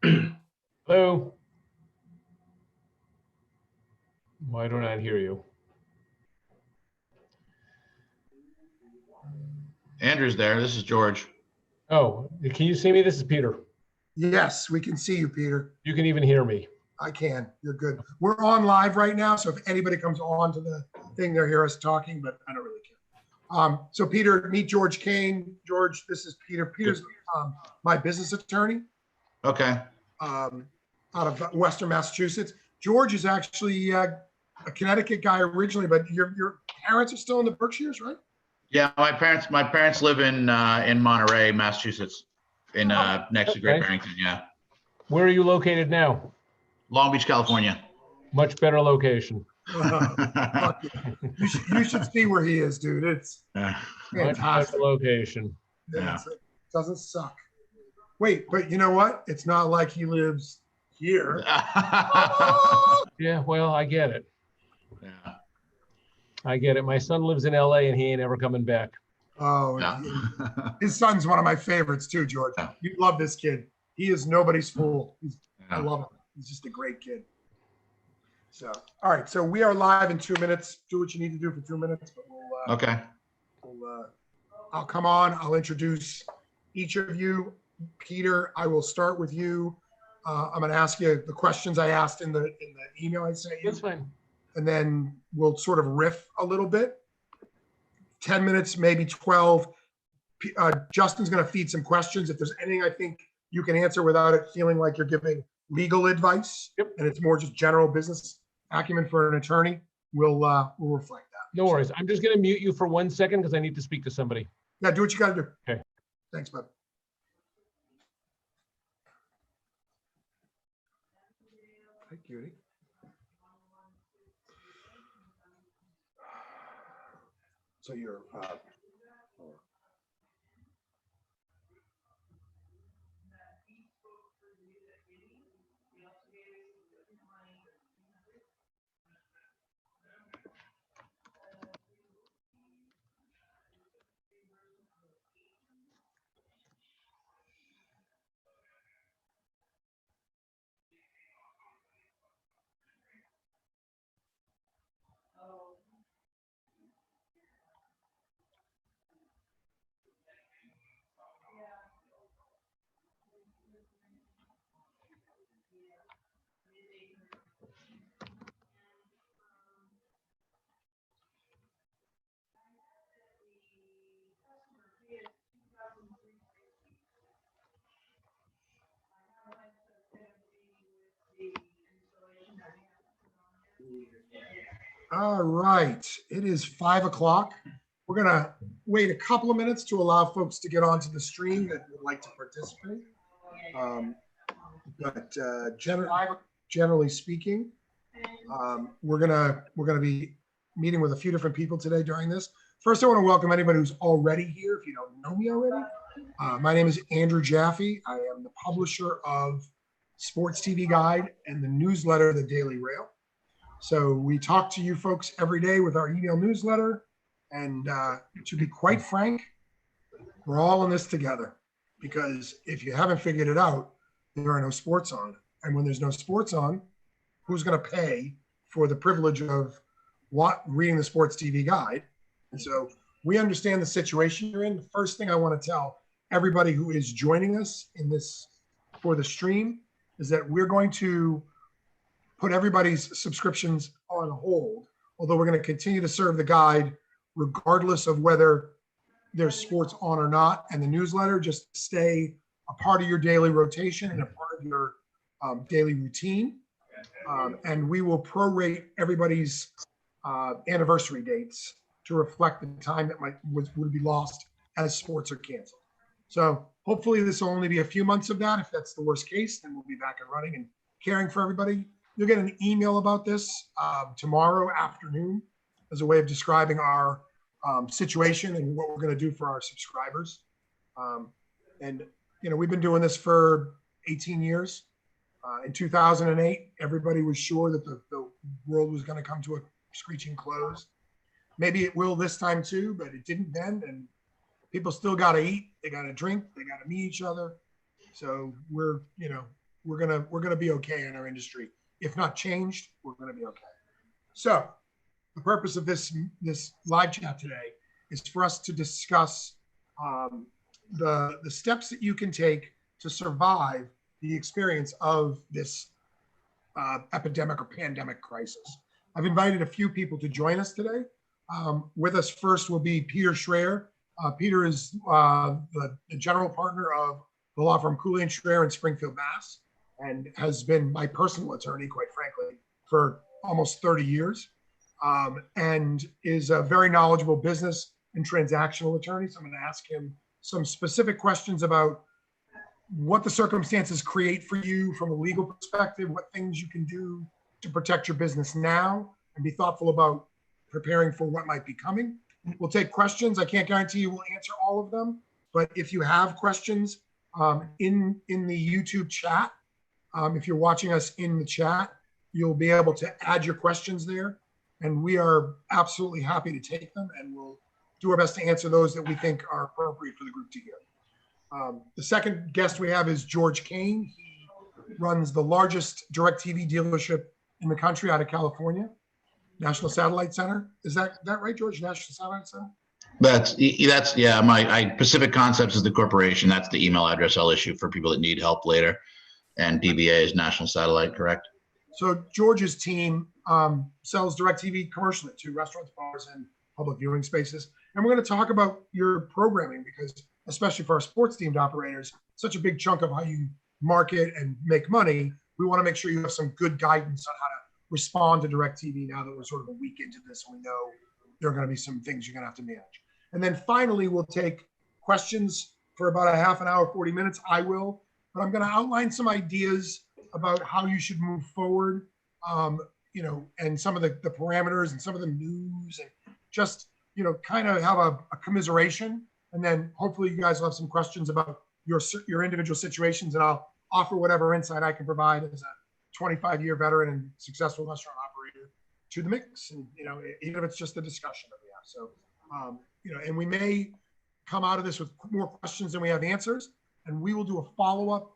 Hello? Why don't I hear you? Andrew's there. This is George. Oh, can you see me? This is Peter. Yes, we can see you, Peter. You can even hear me. I can. You're good. We're on live right now, so if anybody comes on to the thing, they'll hear us talking, but I don't really care. So Peter, meet George Kane. George, this is Peter. Peter's my business attorney. Okay. Out of Western Massachusetts. George is actually a Connecticut guy originally, but your parents are still in the Berkshires, right? Yeah, my parents live in Monterey, Massachusetts, in next to Great Barrington. Yeah. Where are you located now? Long Beach, California. Much better location. You should see where he is, dude. It's Much better location. Yeah. It doesn't suck. Wait, but you know what? It's not like he lives here. Yeah, well, I get it. Yeah. I get it. My son lives in LA and he ain't ever coming back. Oh, Yeah. His son's one of my favorites too, George. Yeah. You love this kid. He is nobody's fool. I Yeah. love him. He's just a great kid. So, all right. So we are live in 2 minutes. Do what you need to do for 2 minutes. But Okay. I'll come on. I'll introduce each of you. Peter, I will start with you. I'm going to ask you the questions I asked in the email I sent you. That's fine. And then we'll sort of riff a little bit. 10 minutes, maybe 12. Justin's going to feed some questions. If there's anything I think you can answer without it feeling like you're giving legal advice, Yep. and it's more just general business acumen for an attorney, we'll reflect that. No worries. I'm just going to mute you for 1 second because I need to speak to somebody. Yeah, do what you got to do. Okay. Thanks, bud. Hi, cutie. So you're all right. It is 5 o'clock. We're going to wait a couple of minutes to allow folks to get onto the stream that would like to participate. But generally speaking, we're gonna be meeting with a few different people today during this. First, I want to welcome anybody who's already here. If you don't know me already, my name is Andrew Jaffe. I am the publisher of Sports TV Guide and the newsletter, The Daily Rail. So we talk to you folks every day with our email newsletter. And to be quite frank, we're all in this together, because if you haven't figured it out, there are no sports on. And when there's no sports on, who's going to pay for the privilege of reading the Sports TV Guide? And so we understand the situation you're in. The first thing I want to tell everybody who is joining us in this for the stream is that we're going to put everybody's subscriptions on hold, although we're going to continue to serve the guide regardless of whether there's sports on or not. And the newsletter just stay a part of your daily rotation and a part of your daily routine. And we will prorate everybody's anniversary dates to reflect the time that would be lost as sports are canceled. So hopefully this will only be a few months of that. If that's the worst case, then we'll be back and running and caring for everybody. You'll get an email about this tomorrow afternoon as a way of describing our situation and what we're going to do for our subscribers. And, you know, we've been doing this for 18 years. In 2008, everybody was sure that the world was going to come to a screeching close. Maybe it will this time too, but it didn't then. And people still got to eat. They got to drink. They got to meet each other. So we're, you know, we're gonna be okay in our industry. If not changed, we're gonna be okay. So the purpose of this live chat today is for us to discuss the steps that you can take to survive the experience of this epidemic or pandemic crisis. I've invited a few people to join us today. With us first will be Peter Schreier. Peter is the general partner of the law firm Cooley & Schreier in Springfield, Mass, and has been my personal attorney, quite frankly, for almost 30 years, and is a very knowledgeable business and transactional attorney. So I'm going to ask him some specific questions about what the circumstances create for you from a legal perspective, what things you can do to protect your business now, and be thoughtful about preparing for what might be coming. We'll take questions. I can't guarantee you we'll answer all of them, but if you have questions in the YouTube chat, if you're watching us in the chat, you'll be able to add your questions there, and we are absolutely happy to take them, and we'll do our best to answer those that we think are appropriate for the group to hear. The second guest we have is George Kane. He runs the largest DirecTV dealership in the country out of California, National Satellite Center. Is that right, George? National Satellite Center? That's yeah. My Pacific Concepts is the corporation. That's the email address I'll issue for people that need help later. And DBA is National Satellite, correct? So George's team sells DirecTV commercially to restaurants, bars, and public viewing spaces. And we're going to talk about your programming because, especially for our sports themed operators, such a big chunk of how you market and make money. We want to make sure you have some good guidance on how to respond to DirecTV now that we're sort of a week into this. We know there are going to be some things you're going to have to manage. And then finally, we'll take questions for about a half an hour, 40 minutes. I will, but I'm going to outline some ideas about how you should move forward, and some of the parameters and some of the news, and just, kind of have a commiseration. And then hopefully you guys will have some questions about your individual situations, and I'll offer whatever insight I can provide as a 25-year veteran and successful restaurant operator to the mix. And, even if it's just a discussion that we have. So, and we may come out of this with more questions than we have answers, and we will do a follow-up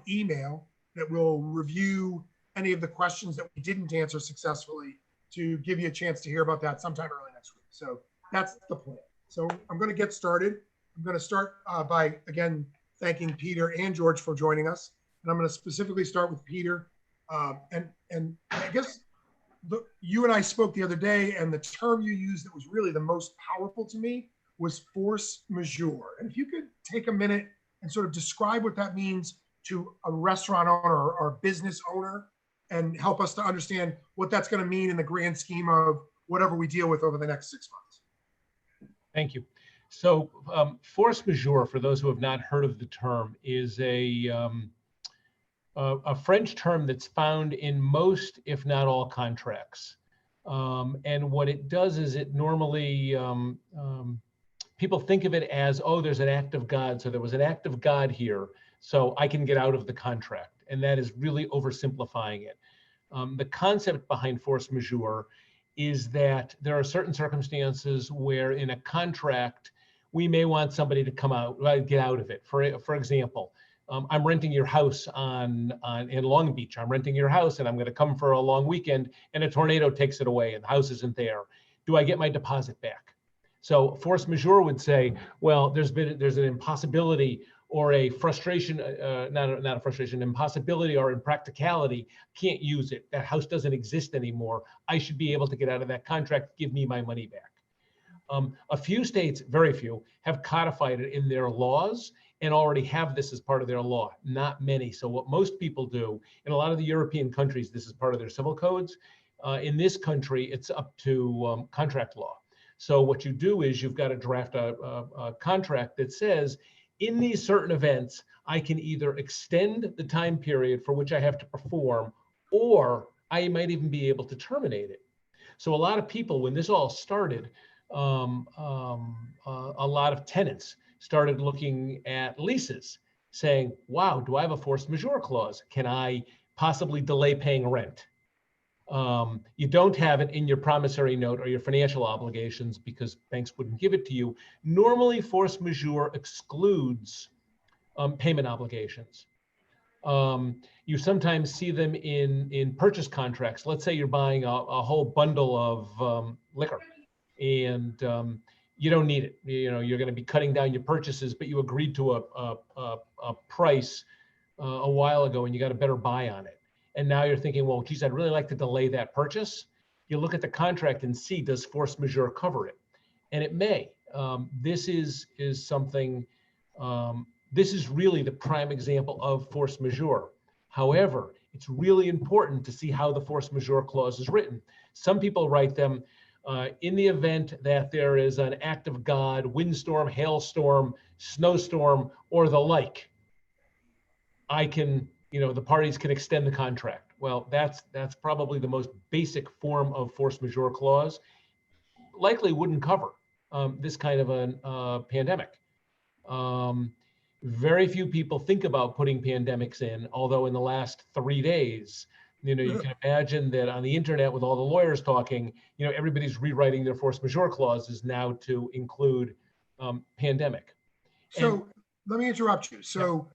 email that will review any of the questions that we didn't answer successfully to give you a chance to hear about that sometime early next week. So that's the plan. So I'm going to get started. I'm going to start by, again, thanking Peter and George for joining us. And I'm going to specifically start with Peter. And I guess you and I spoke the other day, and the term you used that was really the most powerful to me was force majeure. And if you could take a minute and sort of describe what that means to a restaurant owner or a business owner, and help us to understand what that's going to mean in the grand scheme of whatever we deal with over the next 6 months. Thank you. So force majeure, for those who have not heard of the term, is a French term that's found in most, if not all, contracts. And what it does is it normally, people think of it as, oh, there's an act of God. So there was an act of God here, so I can get out of the contract. And that is really oversimplifying it. The concept behind force majeure is that there are certain circumstances where in a contract, we may want somebody to come out, get out of it. For example, I'm renting your house in Long Beach. I'm renting your house and I'm going to come for a long weekend and a tornado takes it away and the house isn't there. Do I get my deposit back? So force majeure would say, well, there's an impossibility or a frustration, not a frustration, impossibility or impracticality, can't use it. That house doesn't exist anymore. I should be able to get out of that contract, give me my money back. A few states, very few, have codified it in their laws and already have this as part of their law, not many. So what most people do, in a lot of the European countries, this is part of their civil codes. In this country, it's up to contract law. So what you do is you've got to draft a contract that says, in these certain events, I can either extend the time period for which I have to perform, or I might even be able to terminate it. So a lot of people, when this all started, a lot of tenants started looking at leases saying, wow, do I have a force majeure clause? Can I possibly delay paying rent? You don't have it in your promissory note or your financial obligations because banks wouldn't give it to you. Normally, force majeure excludes payment obligations. You sometimes see them in purchase contracts. Let's say you're buying a whole bundle of liquor, and you don't need it. You know, you're going to be cutting down your purchases, but you agreed to a price a while ago, and you got a better buy on it. And now you're thinking, well, geez, I'd really like to delay that purchase. You look at the contract and see, does force majeure cover it? And it may. This is something. This is really the prime example of force majeure. However, it's really important to see how the force majeure clause is written. Some people write them in the event that there is an act of God, windstorm, hailstorm, snowstorm, or the like. I can, the parties can extend the contract. Well, that's probably the most basic form of force majeure clause. Likely wouldn't cover this kind of a pandemic. Very few people think about putting pandemics in, although in the last 3 days, you can imagine that on the internet with all the lawyers talking, everybody's rewriting their force majeure clauses now to include pandemic. So let me interrupt you. So,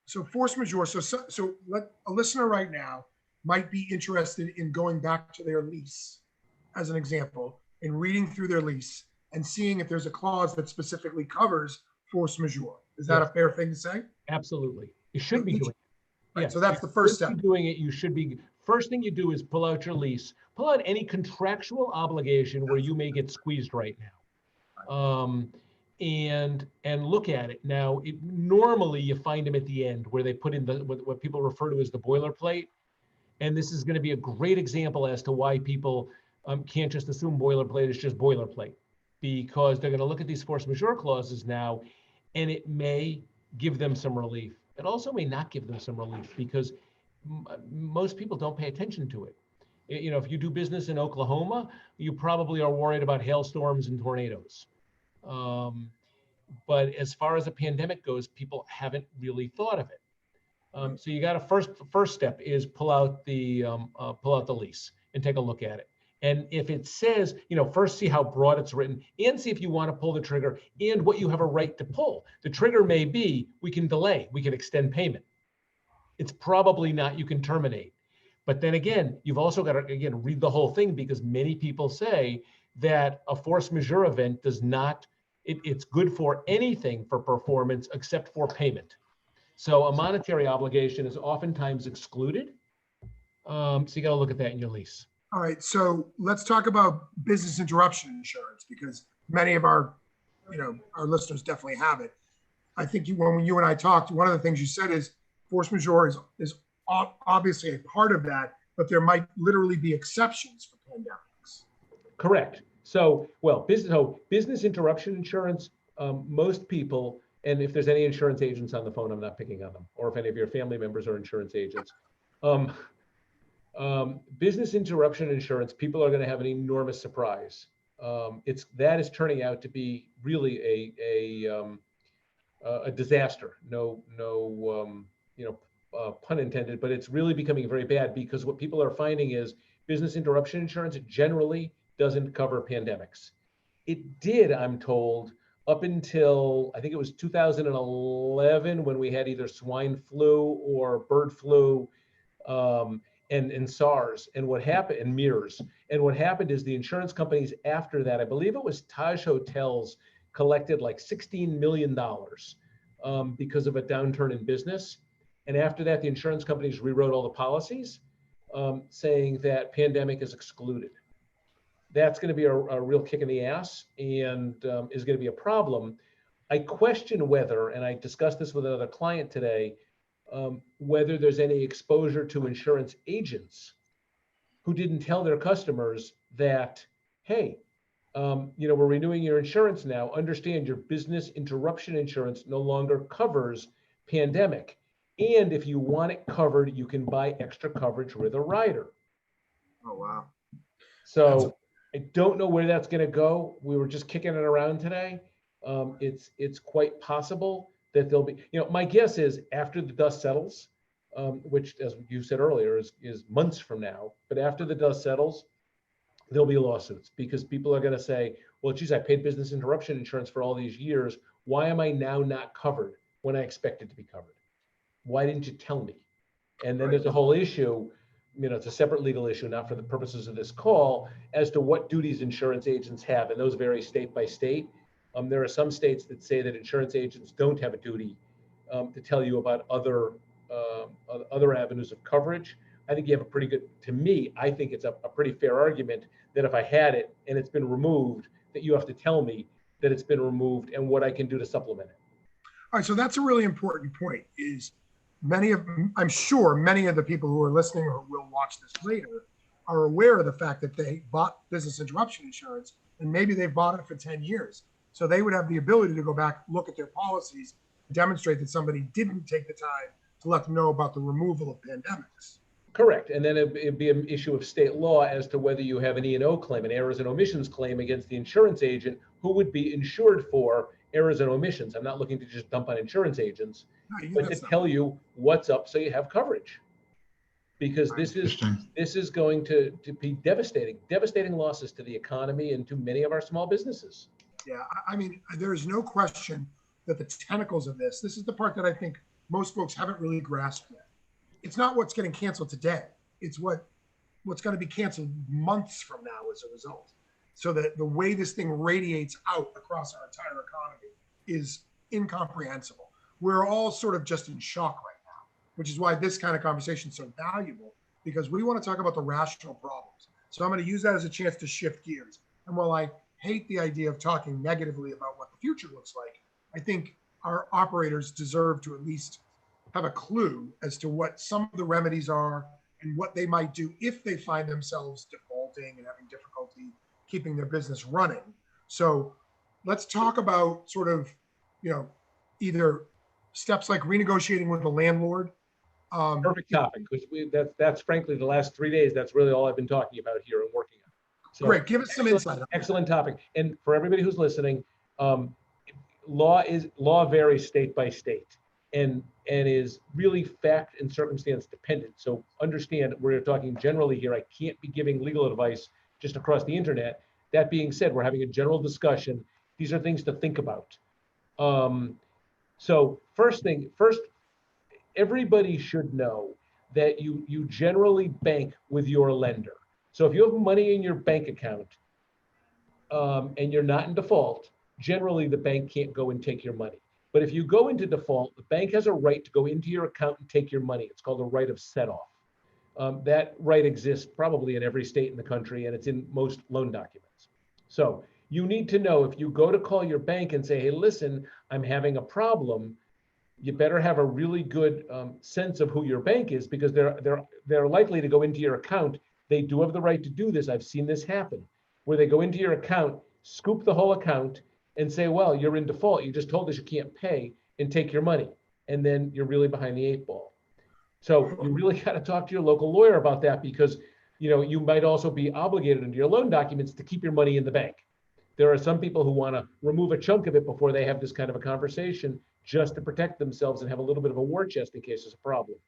so force majeure. So let a listener right now might be interested in going back to their lease, as an example, and reading through their lease and seeing if there's a clause that specifically covers force majeure. Is that a fair thing to say? Absolutely. You should be doing it. Right. Yeah. So that's the first step. Doing it, you should be. First thing you do is pull out your lease, pull out any contractual obligation where you may get squeezed right now, and look at it. Now, normally you find them at the end where they put in what people refer to as the boilerplate, and this is going to be a great example as to why people can't just assume boilerplate is just boilerplate, because they're going to look at these force majeure clauses now, and it may give them some relief. It also may not give them some relief because most people don't pay attention to it. If you do business in Oklahoma, you probably are worried about hailstorms and tornadoes. But as far as a pandemic goes, people haven't really thought of it. So you got to first step is pull out the lease and take a look at it. And if it says, first see how broad it's written and see if you want to pull the trigger and what you have a right to pull. The trigger may be, we can delay, we can extend payment. It's probably not, you can terminate. But then again, you've also got to, read the whole thing, because many people say that a force majeure event does not, it's good for anything for performance except for payment. So a monetary obligation is oftentimes excluded. So you got to look at that in your lease. All right, so let's talk about business interruption insurance, because many of our listeners definitely have it. I think when you and I talked, one of the things you said is force majeure is obviously a part of that, but there might literally be exceptions for pandemics. Correct. So, business interruption insurance, most people, and if there's any insurance agents on the phone, I'm not picking on them, or if any of your family members are insurance agents. Business interruption insurance, people are going to have an enormous surprise. That is turning out to be really a disaster. No, pun intended, but it's really becoming very bad, because what people are finding is business interruption insurance generally doesn't cover pandemics. It did, I'm told, up until I think it was 2011, when we had either swine flu or bird flu. And SARS, and what happened, and MERS. And what happened is the insurance companies after that, I believe it was Taj Hotels, collected like $16 million because of a downturn in business. And after that, the insurance companies rewrote all the policies, saying that pandemic is excluded. That's going to be a real kick in the ass, and is going to be a problem. I question whether, and I discussed this with another client today, whether there's any exposure to insurance agents who didn't tell their customers that, hey, we're renewing your insurance now. Understand your business interruption insurance no longer covers pandemic. And if you want it covered, you can buy extra coverage with a rider. Oh, wow. So I don't know where that's going to go. We were just kicking it around today. It's quite possible that there'll be, my guess is after the dust settles, which, as you said earlier, is months from now, but after the dust settles, there'll be lawsuits, because people are going to say, well, geez, I paid business interruption insurance for all these years. Why am I now not covered when I expected to be covered? Why didn't you tell me? And then there's a whole issue, it's a separate legal issue, not for the purposes of this call, as to what duties insurance agents have, and those vary state by state. There are some states that say that insurance agents don't have a duty to tell you about other avenues of coverage. I think you have a pretty good, to me, I think it's a pretty fair argument that if I had it and it's been removed, that you have to tell me that it's been removed and what I can do to supplement it. All right, so that's a really important point. Is I'm sure many of the people who are listening or will watch this later are aware of the fact that they bought business interruption insurance and maybe they've bought it for 10 years. So they would have the ability to go back, look at their policies, demonstrate that somebody didn't take the time to let them know about the removal of pandemics. Correct. And then it'd be an issue of state law as to whether you have an E&O claim, an errors and omissions claim against the insurance agent who would be insured for errors and omissions. I'm not looking to just dump on insurance agents, but to tell you what's up so you have coverage. Because this is going to be devastating losses to the economy and to many of our small businesses. Yeah, I mean, there's no question that the tentacles of this is the part that I think most folks haven't really grasped yet. It's not what's getting canceled today. It's what's going to be canceled months from now as a result. So that the way this thing radiates out across our entire economy is incomprehensible. We're all sort of just in shock right now, which is why this kind of conversation is so valuable, because we want to talk about the rational problems. So I'm going to use that as a chance to shift gears. And while I hate the idea of talking negatively about what the future looks like, I think our operators deserve to at least have a clue as to what some of the remedies are and what they might do if they find themselves defaulting and having difficulty keeping their business running. So let's talk about sort of, either steps like renegotiating with the landlord. Perfect topic, because that's frankly the last 3 days, that's really all I've been talking about here and working on. So, great, give us some insight. Excellent topic. And for everybody who's listening, law varies state by state and is really fact and circumstance dependent. So understand we're talking generally here. I can't be giving legal advice just across the internet. That being said, we're having a general discussion. These are things to think about. So first, everybody should know that you generally bank with your lender. So if you have money in your bank account and you're not in default, generally the bank can't go and take your money. But if you go into default, the bank has a right to go into your account and take your money. It's called a right of set-off. That right exists probably in every state in the country, and it's in most loan documents. So you need to know, if you go to call your bank and say, hey, listen, I'm having a problem, you better have a really good sense of who your bank is, because they're likely to go into your account. They do have the right to do this. I've seen this happen, where they go into your account, scoop the whole account, and say, well, you're in default. You just told us you can't pay, and take your money. And then you're really behind the 8 ball. So you really got to talk to your local lawyer about that, because you might also be obligated under your loan documents to keep your money in the bank. There are some people who want to remove a chunk of it before they have this kind of a conversation, just to protect themselves and have a little bit of a war chest in case there's a problem.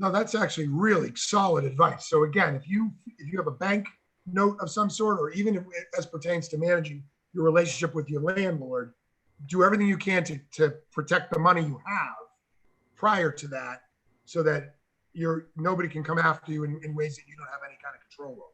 No, that's actually really solid advice. So again, if you have a bank note of some sort, or even as pertains to managing your relationship with your landlord, do everything you can to protect the money you have prior to that, so that nobody can come after you in ways that you don't have any kind of control over.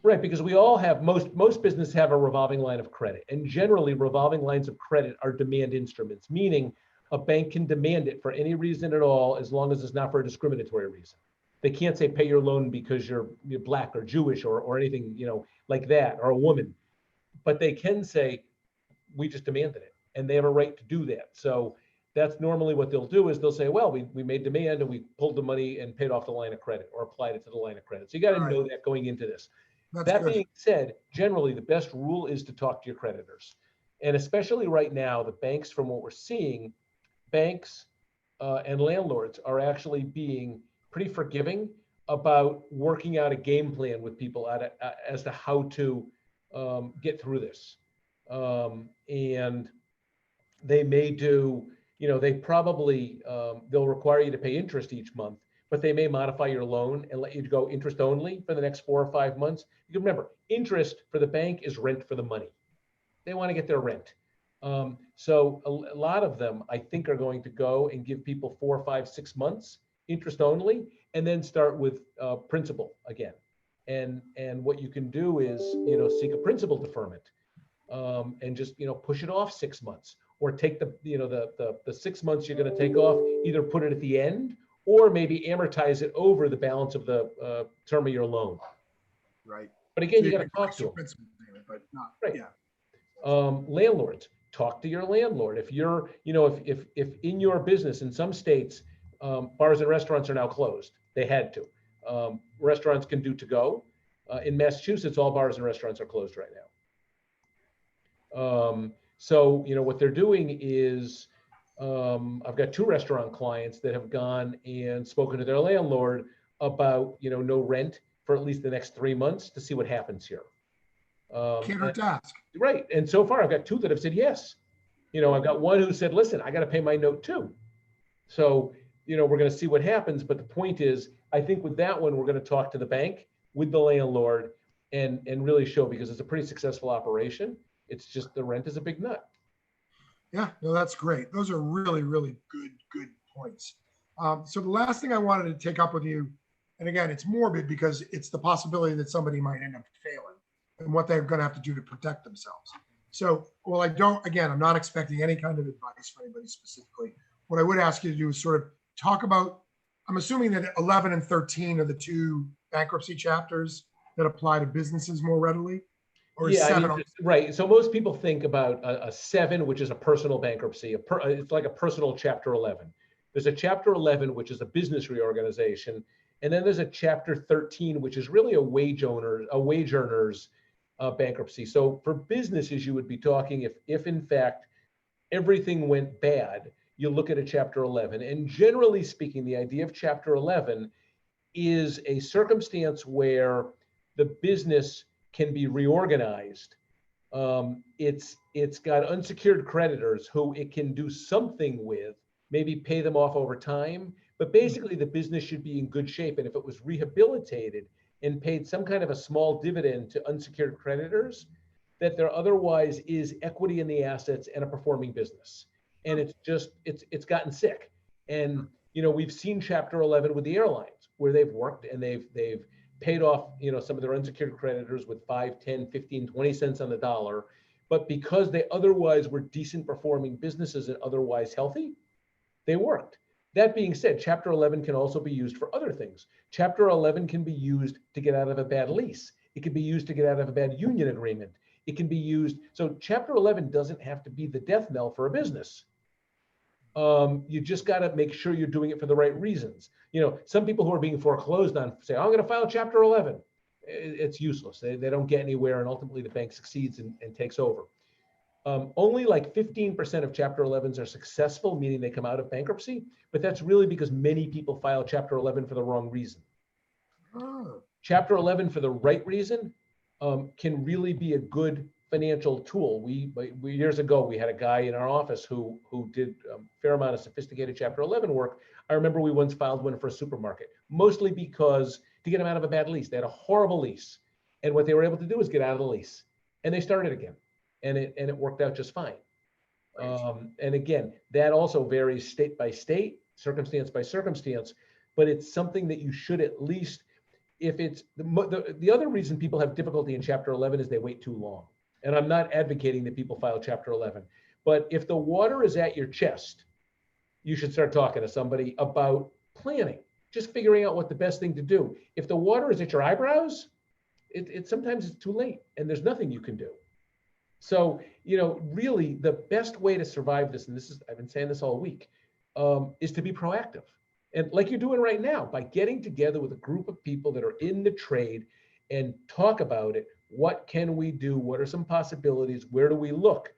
Right, because we all have, most businesses have a revolving line of credit, and generally revolving lines of credit are demand instruments, meaning a bank can demand it for any reason at all, as long as it's not for a discriminatory reason. They can't say pay your loan because you're Black or Jewish or anything like that, or a woman, but they can say we just demanded it, and they have a right to do that. So that's normally what they'll do, is they'll say, well, we made demand and we pulled the money and paid off the line of credit or applied it to the line of credit. So you got to know that going into this. That being said, generally the best rule is to talk to your creditors. And especially right now, the banks, from what we're seeing, banks and landlords are actually being pretty forgiving about working out a game plan with people as to how to get through this. And they may do, they probably, they'll require you to pay interest each month, but they may modify your loan and let you go interest only for the next 4 or 5 months. You can remember, interest for the bank is rent for the money. They want to get their rent. So a lot of them, I think, are going to go and give people 4, 5, 6 months interest only, and then start with principal again. And what you can do is, seek a principal deferment, and just, push it off 6 months, or take the 6 months you're going to take off, either put it at the end, or maybe amortize it over the balance of the term of your loan. Right. But again, So you got to can talk increase to your them. principal payment, but not, Right. yeah. Landlords, talk to your landlord. If you're, if in your business, in some states, bars and restaurants are now closed. They had to. Restaurants can do to go. In Massachusetts, all bars and restaurants are closed right now. So, what they're doing is, I've got 2 restaurant clients that have gone and spoken to their landlord about, no rent for at least the next 3 months to see what happens here. Can't hurt to ask. Right. And so far, I've got 2 that have said yes. I've got one who said, listen, I got to pay my note too. So, we're going to see what happens. But the point is, I think with that one, we're going to talk to the bank with the landlord and really show, because it's a pretty successful operation. It's just the rent is a big nut. Yeah, no, that's great. Those are really, really good points. So the last thing I wanted to take up with you, and again, it's morbid because it's the possibility that somebody might end up failing and what they're going to have to do to protect themselves. So, well, I'm not expecting any kind of advice for anybody specifically. What I would ask you to do is sort of talk about, I'm assuming that 11 and 13 are the 2 bankruptcy chapters that apply to businesses more readily. Or Yeah, 7? right. So most people think about a 7, which is a personal bankruptcy. It's like a personal Chapter 11. There's a Chapter 11, which is a business reorganization, and then there's a Chapter 13, which is really a wage earners bankruptcy. So for businesses, you would be talking if in fact everything went bad, you look at a Chapter 11. And generally speaking, the idea of Chapter 11 is a circumstance where the business can be reorganized. It's got unsecured creditors who it can do something with, maybe pay them off over time, but basically the business should be in good shape. And if it was rehabilitated and paid some kind of a small dividend to unsecured creditors, that there otherwise is equity in the assets and a performing business. And it's gotten sick. And we've seen Chapter 11 with the airlines, where they've worked and they've paid off, some of their unsecured creditors with 5, 10, 15, 20 cents on the dollar. But because they otherwise were decent performing businesses and otherwise healthy, they worked. That being said, Chapter 11 can also be used for other things. Chapter 11 can be used to get out of a bad lease. It can be used to get out of a bad union agreement. It can be used. So Chapter 11 doesn't have to be the death knell for a business. You just got to make sure you're doing it for the right reasons. Some people who are being foreclosed on say, I'm going to file Chapter 11. It's useless. They don't get anywhere, and ultimately the bank succeeds and takes over. Only like 15% of Chapter 11s are successful, meaning they come out of bankruptcy, but that's really because many people file Chapter 11 for the wrong reason. Oh. Chapter 11 for the right reason can really be a good financial tool. We years ago, we had a guy in our office who did a fair amount of sophisticated Chapter 11 work. I remember we once filed one for a supermarket, mostly because to get them out of a bad lease. They had a horrible lease. And what they were able to do is get out of the lease. And they started again. And it worked out just fine. And again, that also varies state by state, circumstance by circumstance, but it's something that you should at least, if it's the other reason people have difficulty in Chapter 11 is they wait too long. And I'm not advocating that people file Chapter 11, but if the water is at your chest, you should start talking to somebody about planning, just figuring out what the best thing to do. If the water is at your eyebrows, sometimes it's too late and there's nothing you can do. So, really the best way to survive this, and I've been saying this all week, is to be proactive. And like you're doing right now, by getting together with a group of people that are in the trade and talk about it. What can we do? What are some possibilities? Where do we look?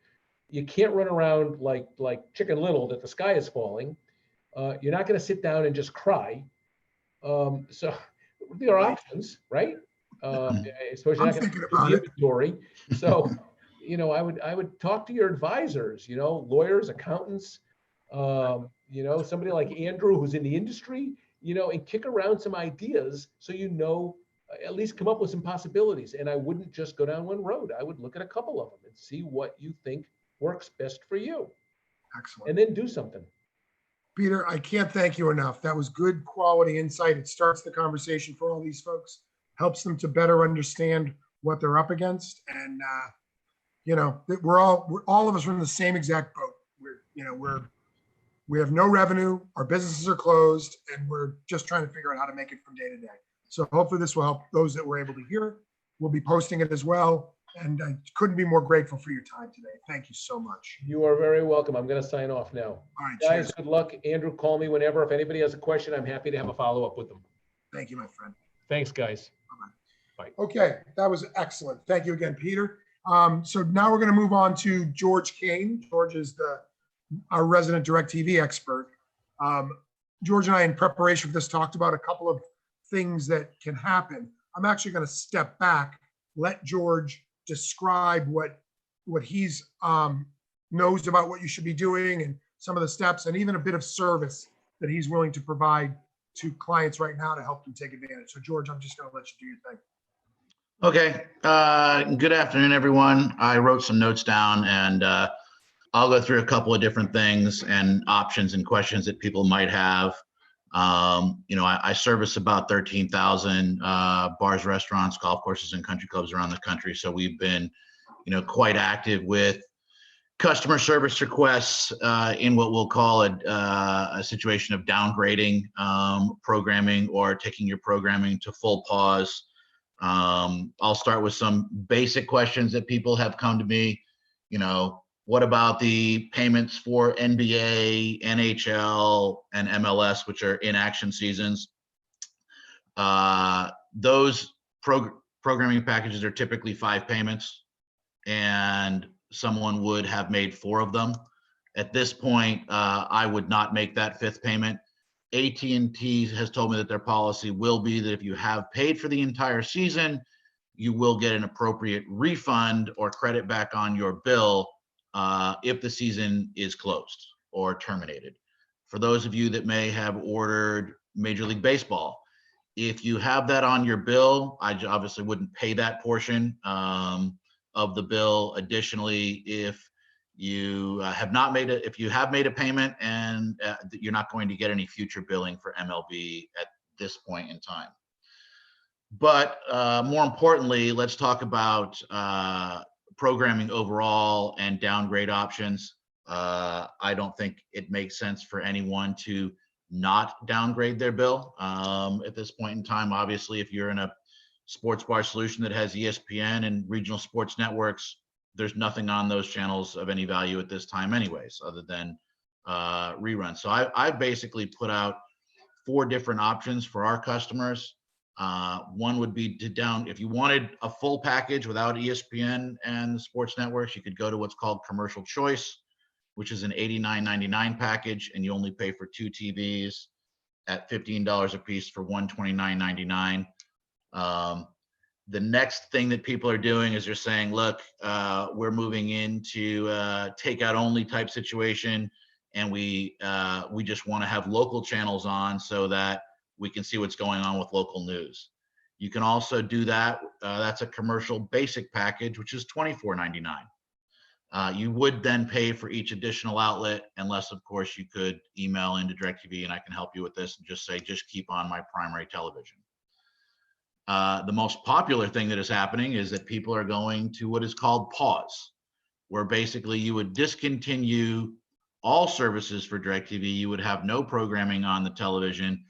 You can't run around like Chicken Little that the sky is falling. You're not going to sit down and just cry. So there are options, right? I suppose you're not going to do the inventory. So, I would talk to your advisors, lawyers, accountants, somebody like Andrew who's in the industry, and kick around some ideas so at least come up with some possibilities. And I wouldn't just go down one road. I would look at a couple of them and see what you think works best for you, Excellent. and then do something. Peter, I can't thank you enough. That was good quality insight. It starts the conversation for all these folks, helps them to better understand what they're up against. And, you know, we're all of us are in the same exact boat. We have no revenue, our businesses are closed, and we're just trying to figure out how to make it from day to day. So hopefully this will help those that were able to hear it. We'll be posting it as well. And I couldn't be more grateful for your time today. Thank you so much. You are very welcome. I'm going to sign off now. All right, Guys, cheers. good luck. Andrew, call me whenever. If anybody has a question, I'm happy to have a follow-up with them. Thank you, my friend. Thanks, guys. Bye. Okay, that was excellent. Thank you again, Peter. So now we're going to move on to George Kane. George is our resident DirecTV expert. George and I, in preparation for this, talked about a couple of things that can happen. I'm actually going to step back, let George describe what he's knows about what you should be doing and some of the steps, and even a bit of service that he's willing to provide to clients right now to help them take advantage. So George, I'm just going to let you do your thing. Okay. Good afternoon, everyone. I wrote some notes down, and I'll go through a couple of different things and options and questions that people might have. I service about 13,000 bars, restaurants, golf courses, and country clubs around the country. So we've been, quite active with customer service requests in what we'll call a situation of downgrading programming or taking your programming to full pause. I'll start with some basic questions that people have come to me. What about the payments for NBA, NHL, and MLS, which are in action seasons? Those programming packages are typically 5 payments, and someone would have made 4 of them. At this point, I would not make that 5th payment. AT&T has told me that their policy will be that if you have paid for the entire season, you will get an appropriate refund or credit back on your bill if the season is closed or terminated. For those of you that may have ordered Major League Baseball, if you have that on your bill, I obviously wouldn't pay that portion of the bill. Additionally, if you have made a payment and you're not going to get any future billing for MLB at this point in time. But more importantly, let's talk about programming overall and downgrade options. I don't think it makes sense for anyone to not downgrade their bill at this point in time. Obviously, if you're in a sports bar solution that has ESPN and regional sports networks, there's nothing on those channels of any value at this time anyways, other than reruns. So I basically put out 4 different options for our customers. One would be if you wanted a full package without ESPN and the sports networks, you could go to what's called Commercial Choice, which is an $89.99 package, and you only pay for 2 TVs at $15 a piece for $129.99. The next thing that people are doing is they're saying, look, we're moving into takeout only type situation, and we just want to have local channels on so that we can see what's going on with local news. You can also do that. That's a commercial basic package, which is $24.99. You would then pay for each additional outlet, unless, of course, you could email into DirecTV, and I can help you with this and just say, just keep on my primary television. The most popular thing that is happening is that people are going to what is called pause, where basically you would discontinue all services for DirecTV. You would have no programming on the television.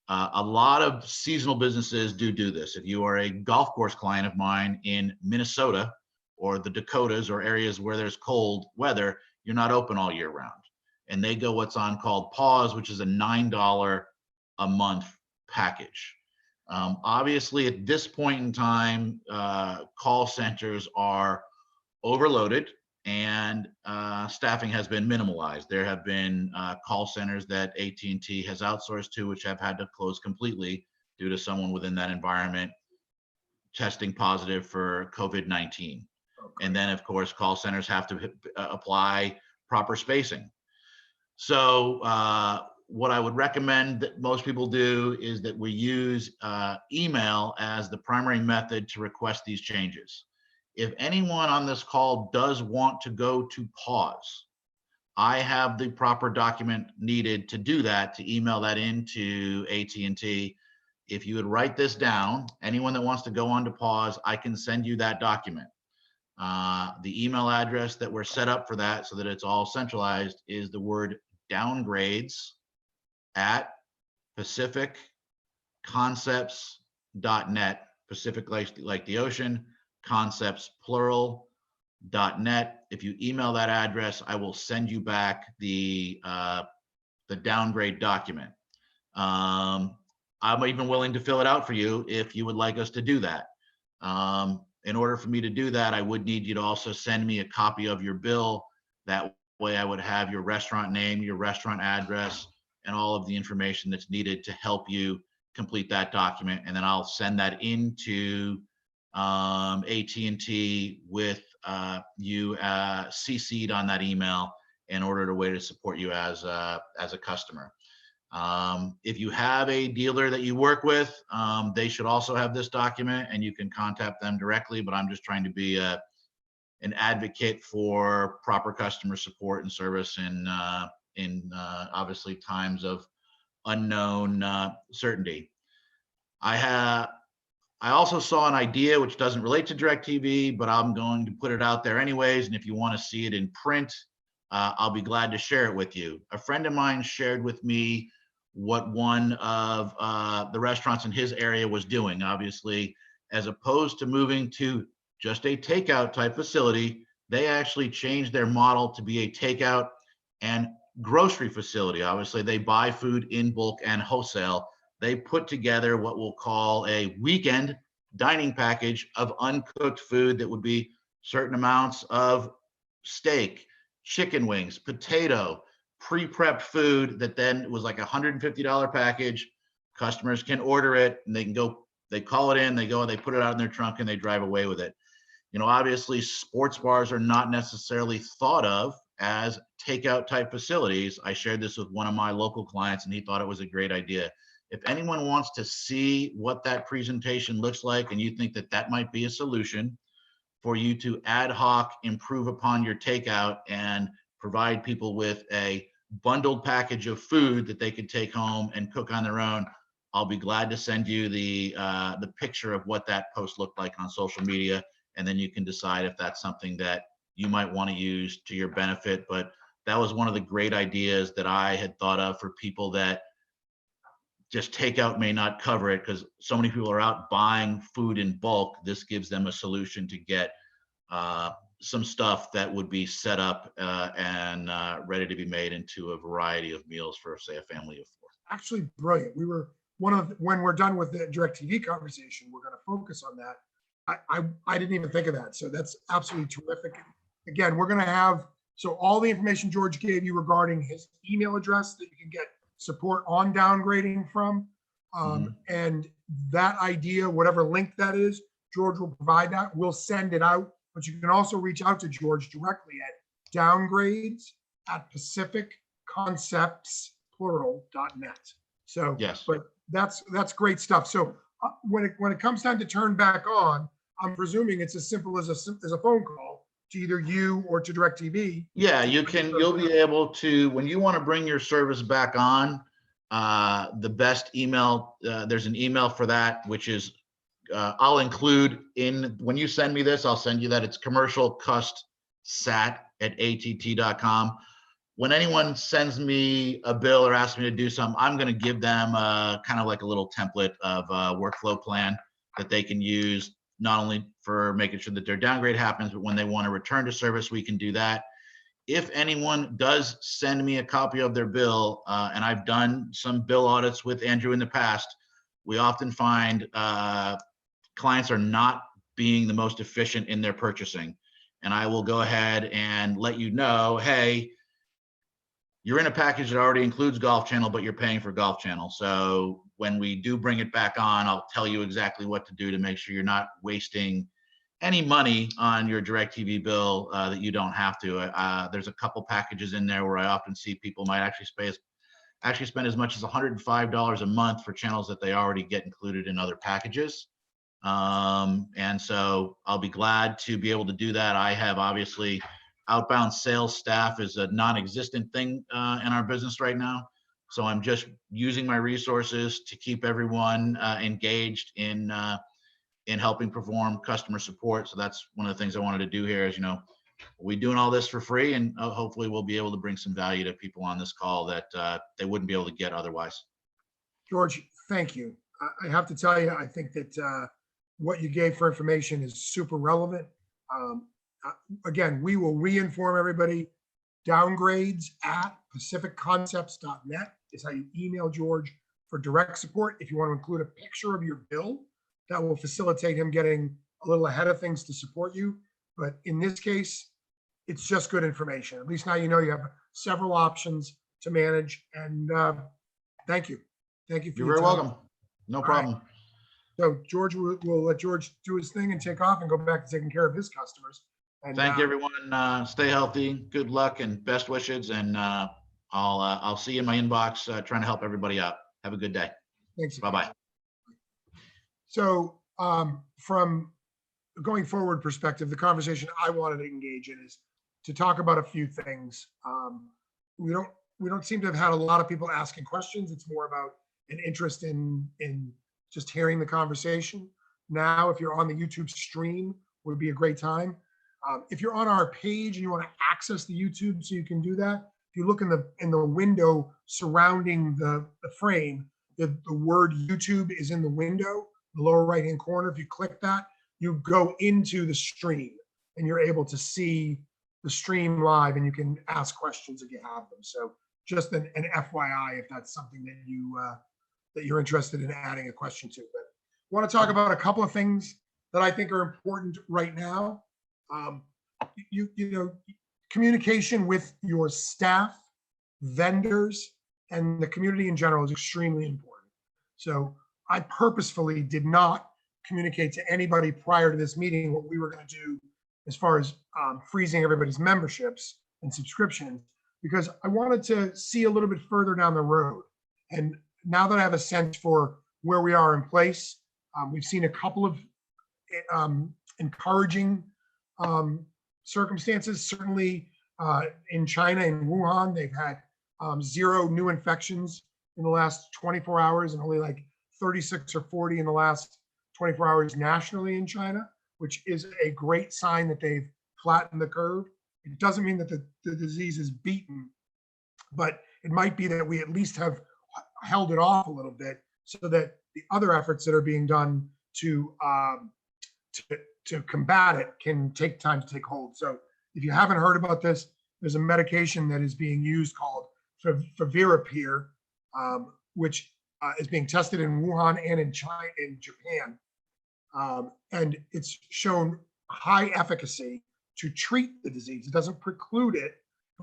A lot of seasonal businesses do this. If you are a golf course client of mine in Minnesota or the Dakotas or areas where there's cold weather, you're not open all year round. And they go what's on called pause, which is a $9 a month package. Obviously, at this point in time, call centers are overloaded and staffing has been minimalized. There have been call centers that AT&T has outsourced to, which have had to close completely due to someone within that environment testing positive for COVID-19. And then, of course, call centers have to apply proper spacing. So what I would recommend that most people do is that we use email as the primary method to request these changes. If anyone on this call does want to go to pause, I have the proper document needed to do that, to email that into AT&T. If you would write this down, anyone that wants to go on to pause, I can send you that document. The email address that we're set up for that, so that it's all centralized, is the word downgrades@pacificconcepts.net. Pacific like the ocean, concepts plural.net. If you email that address, I will send you back the downgrade document. I'm even willing to fill it out for you if you would like us to do that. In order for me to do that, I would need you to also send me a copy of your bill. That way I would have your restaurant name, your restaurant address, and all of the information that's needed to help you complete that document. And then I'll send that into AT&T with you CC'd on that email in order to way to support you as a customer. If you have a dealer that you work with, they should also have this document, and you can contact them directly, but I'm just trying to be an advocate for proper customer support and service in obviously times of unknown certainty. I also saw an idea which doesn't relate to DirecTV, but I'm going to put it out there anyways. And if you want to see it in print, I'll be glad to share it with you. A friend of mine shared with me what one of the restaurants in his area was doing. Obviously, as opposed to moving to just a takeout type facility, they actually changed their model to be a takeout and grocery facility. Obviously, they buy food in bulk and wholesale. They put together what we'll call a weekend dining package of uncooked food that would be certain amounts of steak, chicken wings, potato, pre-prepped food that then was like $150 package. Customers can order it and they can go, they call it in, they go, they put it out in their trunk and they drive away with it. You know, obviously sports bars are not necessarily thought of as takeout type facilities. I shared this with one of my local clients and he thought it was a great idea. If anyone wants to see what that presentation looks like and you think that that might be a solution for you to ad hoc improve upon your takeout and provide people with a bundled package of food that they could take home and cook on their own, I'll be glad to send you the picture of what that post looked like on social media. And then you can decide if that's something that you might want to use to your benefit. But that was one of the great ideas that I had thought of for people that just takeout may not cover it, because so many people are out buying food in bulk. This gives them a solution to get some stuff that would be set up and ready to be made into a variety of meals for, say, a family of four. Actually, brilliant. We were when we're done with the DirecTV conversation, we're going to focus on that. I didn't even think of that. So that's absolutely terrific. Again, we're going to have, so all the information George gave you regarding his email address that you can get support on downgrading from. And that idea, whatever link that is, George will provide that. We'll send it out, but you can also reach out to George directly at downgrades@pacificconceptsplural.net. So, yes, but that's great stuff. So when it comes time to turn back on, I'm presuming it's as simple as a phone call to either you or to DirecTV. Yeah, you'll be able to, when you want to bring your service back on, the best email, there's an email for that, which is, I'll include in, when you send me this, I'll send you that. It's commercialcustsat@att.com. When anyone sends me a bill or asks me to do something, I'm going to give them kind of like a little template of a workflow plan that they can use, not only for making sure that their downgrade happens, but when they want to return to service, we can do that. If anyone does send me a copy of their bill, and I've done some bill audits with Andrew in the past, we often find clients are not being the most efficient in their purchasing. And I will go ahead and let you know, hey, you're in a package that already includes Golf Channel, but you're paying for Golf Channel. So when we do bring it back on, I'll tell you exactly what to do to make sure you're not wasting any money on your DirecTV bill that you don't have to. There's a couple packages in there where I often see people might actually spend as much as $105 a month for channels that they already get included in other packages. And so I'll be glad to be able to do that. I have obviously outbound sales staff is a non-existent thing in our business right now. So I'm just using my resources to keep everyone engaged in helping perform customer support. So that's one of the things I wanted to do here is, we doing all this for free, and hopefully we'll be able to bring some value to people on this call that they wouldn't be able to get otherwise. George, thank you. I have to tell you, I think that what you gave for information is super relevant. Again, we will re-inform everybody. Downgrades at pacificconcepts.net is how you email George for direct support. If you want to include a picture of your bill, that will facilitate him getting a little ahead of things to support you. But in this case, it's just good information. At least now you know you have several options to manage. And thank you. Thank you for You're your very time. welcome. No problem. Right. So George, we'll let George do his thing and take off and go back to taking care of his customers. And Thank you, everyone. Stay healthy. Good luck and best wishes. And I'll see you in my inbox trying to help everybody out. Have a good day. Thanks. Bye-bye. So from going forward perspective, the conversation I wanted to engage in is to talk about a few things. We don't seem to have had a lot of people asking questions. It's more about an interest in just hearing the conversation. Now, if you're on the YouTube stream, would be a great time. If you're on our page and you want to access the YouTube so you can do that, if you look in the window surrounding the frame, the word YouTube is in the window, the lower right-hand corner. If you click that, you go into the stream and you're able to see the stream live and you can ask questions if you have them. So just an FYI, if that's something that you're interested in adding a question to. But I want to talk about a couple of things that I think are important right now. Communication with your staff, vendors, and the community in general is extremely important. So I purposefully did not communicate to anybody prior to this meeting what we were going to do as far as freezing everybody's memberships and subscriptions, because I wanted to see a little bit further down the road. And now that I have a sense for where we are in place, we've seen a couple of encouraging circumstances. Certainly in China, in Wuhan, they've had 0 new infections in the last 24 hours and only like 36 or 40 in the last 24 hours nationally in China, which is a great sign that they've flattened the curve. It doesn't mean that the disease is beaten, but it might be that we at least have held it off a little bit so that the other efforts that are being done to combat it can take time to take hold. So if you haven't heard about this, there's a medication that is being used called favipiravir, which is being tested in Wuhan and in China, in Japan. And it's shown high efficacy to treat the disease. It doesn't preclude it,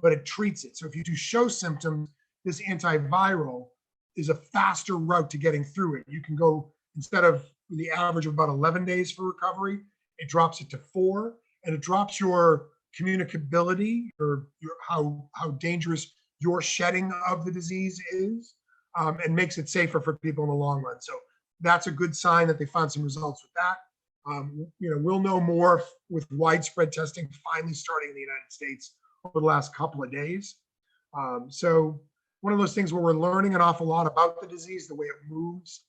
but it treats it. So if you do show symptoms, this antiviral is a faster route to getting through it. You can go, instead of the average of about 11 days for recovery, it drops it to 4, and it drops your communicability or how dangerous your shedding of the disease is, and makes it safer for people in the long run. So that's a good sign that they found some results with that. We'll know more with widespread testing finally starting in the United States over the last couple of days. So one of those things where we're learning an awful lot about the disease, the way it moves.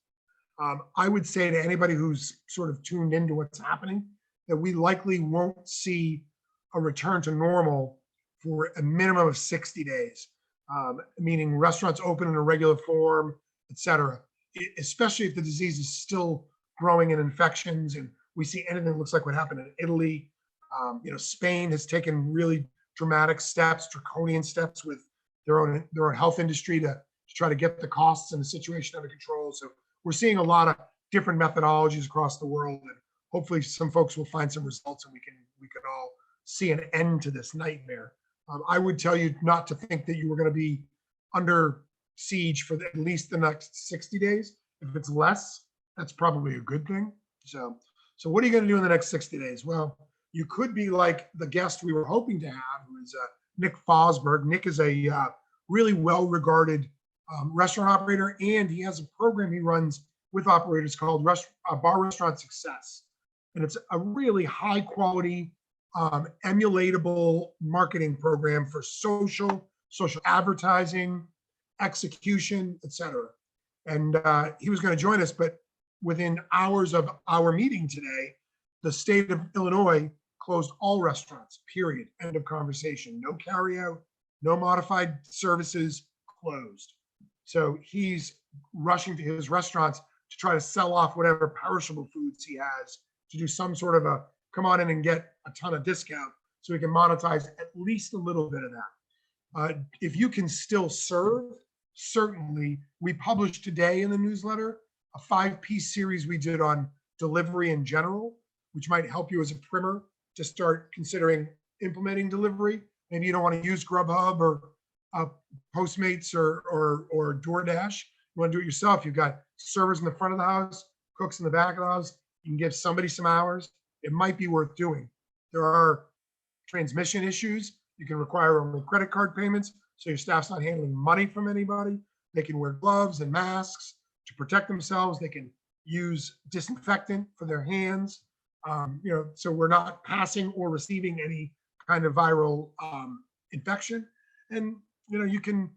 I would say to anybody who's sort of tuned into what's happening, that we likely won't see a return to normal for a minimum of 60 days, meaning restaurants open in a regular form, et cetera, especially if the disease is still growing in infections and we see anything that looks like what happened in Italy. Spain has taken really dramatic steps, draconian steps with their own health industry to try to get the costs and the situation under control. So we're seeing a lot of different methodologies across the world, and hopefully some folks will find some results and we can all see an end to this nightmare. I would tell you not to think that you were going to be under siege for at least the next 60 days. If it's less, that's probably a good thing. So what are you going to do in the next 60 days? Well, you could be like the guest we were hoping to have, who is Nick Fosberg. Nick is a really well-regarded restaurant operator, and he has a program he runs with operators called Bar Restaurant Success. And it's a really high quality, emulatable marketing program for social advertising, execution, etc. And he was going to join us, but within hours of our meeting today, the state of Illinois closed all restaurants, period. End of conversation. No carryout, no modified services, closed. So he's rushing to his restaurants to try to sell off whatever perishable foods he has to do some sort of a come on in and get a ton of discount so we can monetize at least a little bit of that. If you can still serve, certainly. We published today in the newsletter a 5-piece series we did on delivery in general, which might help you as a primer to start considering implementing delivery. Maybe you don't want to use Grubhub or Postmates or DoorDash. You want to do it yourself. You've got servers in the front of the house, cooks in the back of the house. You can give somebody some hours. It might be worth doing. There are transmission issues. You can require only credit card payments, so your staff's not handling money from anybody. They can wear gloves and masks to protect themselves. They can use disinfectant for their hands. So we're not passing or receiving any kind of viral infection. And you can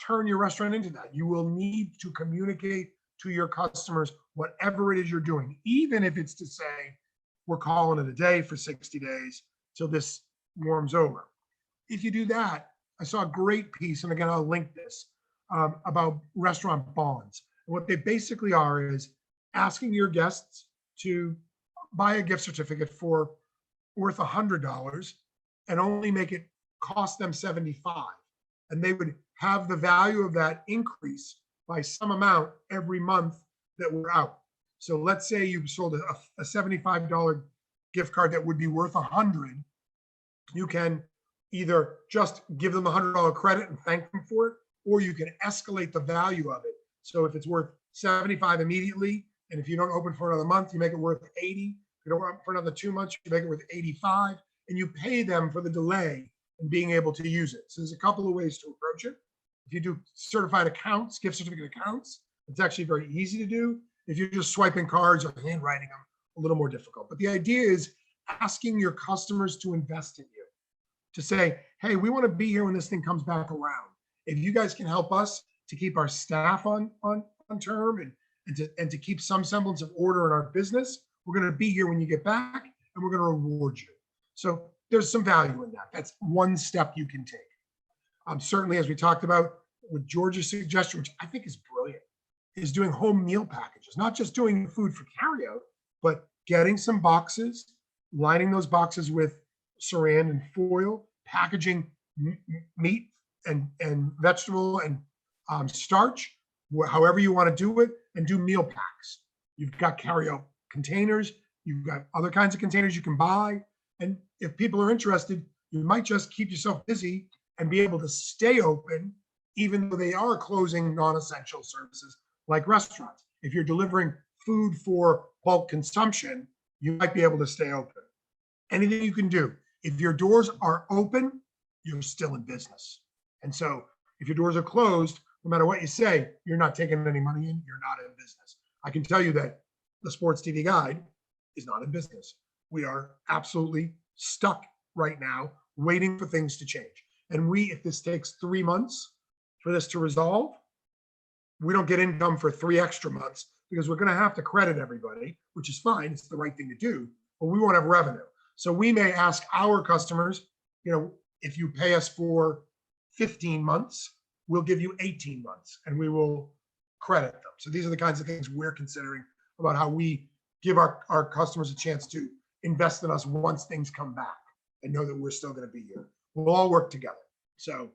turn your restaurant into that. You will need to communicate to your customers whatever it is you're doing, even if it's to say, we're calling it a day for 60 days till this warms over. If you do that, I saw a great piece, and again, I'll link this, about restaurant bonds. And what they basically are is asking your guests to buy a gift certificate for worth $100 and only make it cost them $75. And they would have the value of that increase by some amount every month that we're out. So let's say you sold a $75 gift card that would be worth $100. You can either just give them $100 credit and thank them for it, or you can escalate the value of it. So if it's worth $75 immediately, and if you don't open for another month, you make it worth $80. If you don't open for another 2 months, you make it worth $85, and you pay them for the delay in being able to use it. So there's a couple of ways to approach it. If you do certified accounts, gift certificate accounts, it's actually very easy to do. If you're just swiping cards or handwriting them, a little more difficult. But the idea is asking your customers to invest in you, to say, hey, we want to be here when this thing comes back around. If you guys can help us to keep our staff on term and to keep some semblance of order in our business, we're going to be here when you get back, and we're going to reward you. So there's some value in that. That's one step you can take. Certainly, as we talked about with George's suggestion, which I think is brilliant, is doing home meal packages, not just doing food for carryout, but getting some boxes, lining those boxes with saran and foil, packaging meat and vegetable and starch, however you want to do it, and do meal packs. You've got carryout containers, you've got other kinds of containers you can buy. And if people are interested, you might just keep yourself busy and be able to stay open, even though they are closing non-essential services like restaurants. If you're delivering food for bulk consumption, you might be able to stay open. Anything you can do. If your doors are open, you're still in business. And so if your doors are closed, no matter what you say, you're not taking any money in, you're not in business. I can tell you that the Sports TV Guide is not in business. We are absolutely stuck right now, waiting for things to change. And if this takes 3 months for this to resolve, we don't get income for 3 extra months because we're going to have to credit everybody, which is fine. It's the right thing to do, but we won't have revenue. So we may ask our customers, if you pay us for 15 months, we'll give you 18 months and we will credit them. So these are the kinds of things we're considering about how we give our customers a chance to invest in us once things come back and know that we're still going to be here. We'll all work together. So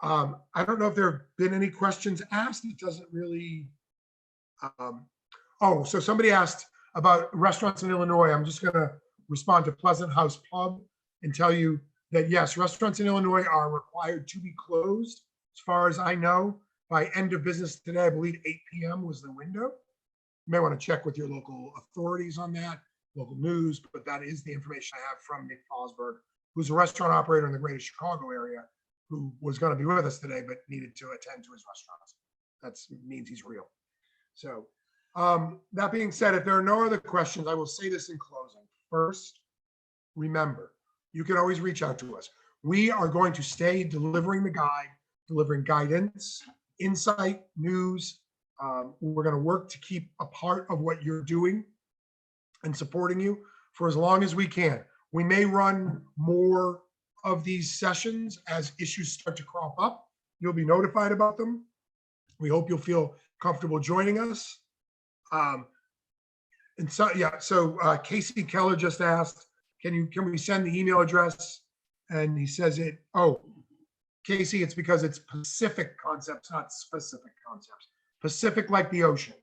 I don't know if there have been any questions asked. It doesn't really. So somebody asked about restaurants in Illinois. I'm just going to respond to Pleasant House Pub and tell you that, yes, restaurants in Illinois are required to be closed. As far as I know, by end of business today, I believe 8 p.m. was the window. You may want to check with your local authorities on that, local news, but that is the information I have from Nick Fosberg, who's a restaurant operator in the greater Chicago area, who was going to be with us today, but needed to attend to his restaurants. That means he's real. So That being said, if there are no other questions, I will say this in closing. First, remember, you can always reach out to us. We are going to stay delivering the guide, delivering guidance, insight, news. We're going to work to keep a part of what you're doing and supporting you for as long as we can. We may run more of these sessions as issues start to crop up. You'll be notified about them. We hope you'll feel comfortable joining us. And so, yeah, so Casey Keller just asked, can we send the email address? And he says it, oh, Casey, it's because it's Pacific Concepts, not specific concepts. Pacific like the ocean.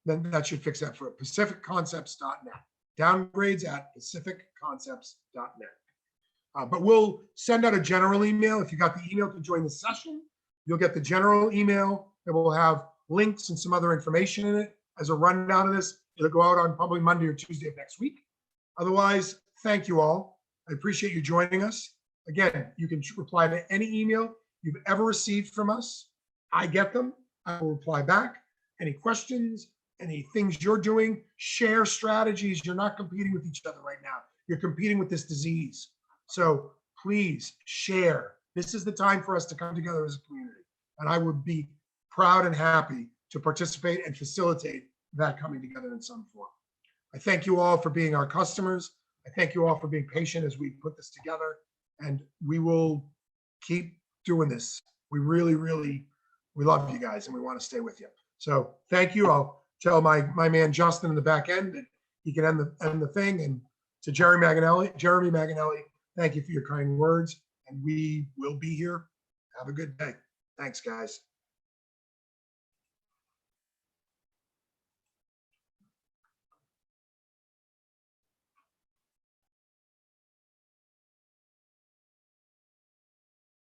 Then that should fix that for it. pacificconcepts.net. Downgrades at pacificconcepts.net. But we'll send out a general email. If you got the email to join the session, you'll get the general email that will have links and some other information in it as a rundown of this. It'll go out on probably Monday or Tuesday of next week. Otherwise, thank you all. I appreciate you joining us. Again, you can reply to any email you've ever received from us. I get them. I will reply back. Any questions, any things you're doing, share strategies. You're not competing with each other right now. You're competing with this disease. So please share. This is the time for us to come together as a community. And I would be proud and happy to participate and facilitate that coming together in some form. I thank you all for being our customers. I thank you all for being patient as we put this together, and we will keep doing this. We really, really, we love you guys and we want to stay with you. So thank you. I'll tell my man Justin in the back end that he can end the thing. And to Jeremy Maganelli, thank you for your kind words, and we will be here. Have a good day. Thanks, guys.